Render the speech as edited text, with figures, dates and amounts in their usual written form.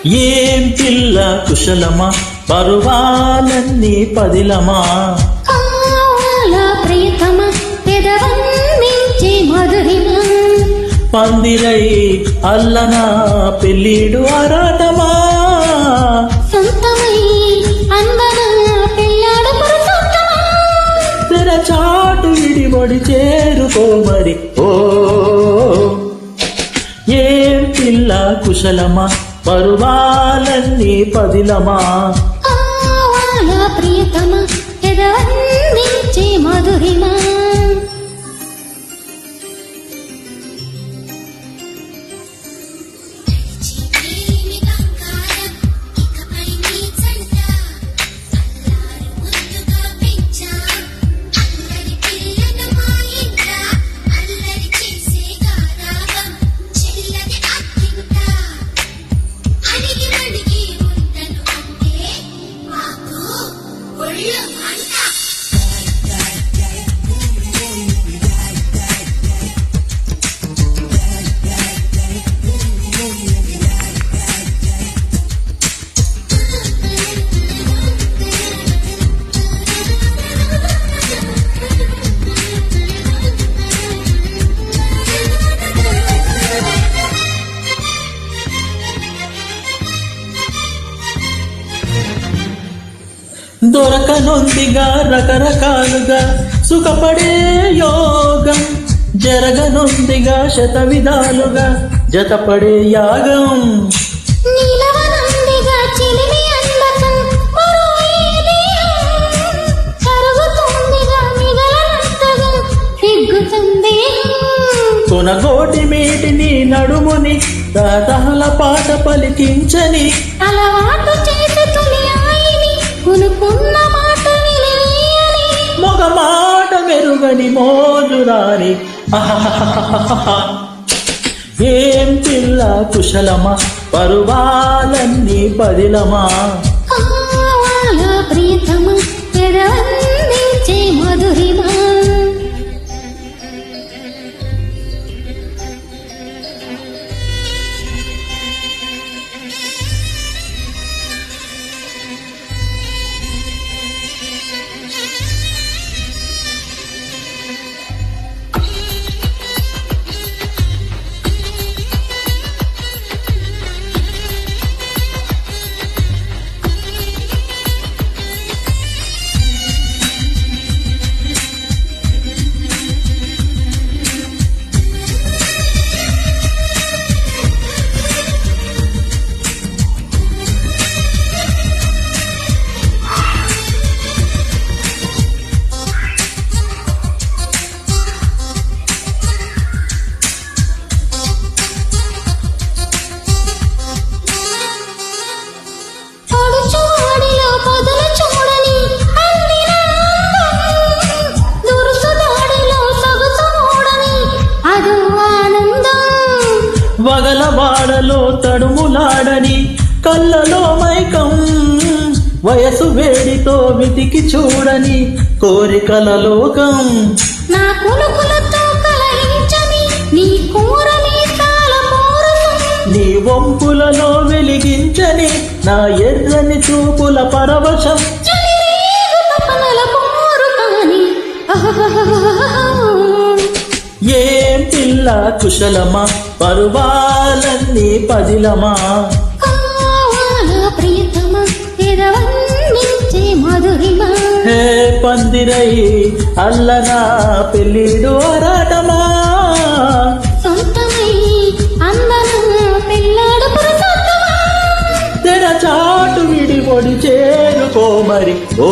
ఏం పిల్ల కుశలమా పరువాలన్నీ పదిలమా ప్రియతమా పెదవన్నించే మధురిమా పందిరై అల్లనా పెళ్ళిడు ఆరాటమా సొంతమై అందనా పెళ్ళాడు పురుషోత్తమా తెరచాటు విడిబడి చేరుకో మరి ఓ ఏం పిల్ల కుశలమా పరువాలన్నీ పదిలమా ప్రియతమా పెదవన్నించే మధురిమా దొరకనొందిగా రకరకాలుగా సుఖపడే యోగం జరగనొందిగా శత విధాలుగా జతపడే యాగం కొనగోటి మేటిని నడుముని దాతహల పాట పలికించని అలవాటు చేసుకుని ఆయని కొనుకున్న మాట వినని మొగ మాట మెరుగని మోజురాని ఏం పిల్ల కుశలమా పరువాలన్నీ పదిలమా ప్రియతమా పెదవన్నించే మధురిమా వగలవాడలో తడుములాడని కళ్ళలో మైకం వయసు వేడితో వెతికి చూడని కోరికల లోకం నా కొలుకులతో కలయించని నీ కూరని నీ వంపులలో వెలిగించని నా ఎర్రని చూపుల పరవశం ఏం పిల్ల కుశలమా పరువాలన్నీ పదిలమా ప్రియతమా పెదవన్నించే మధురిమా హే పందిరై అల్లనా పెళ్ళిడు ఆరాటమా సొంతమై అందనా పెళ్ళాడు పురుషోత్తమా తెరచాటు విడిబడి చేరుకో మరి ఓ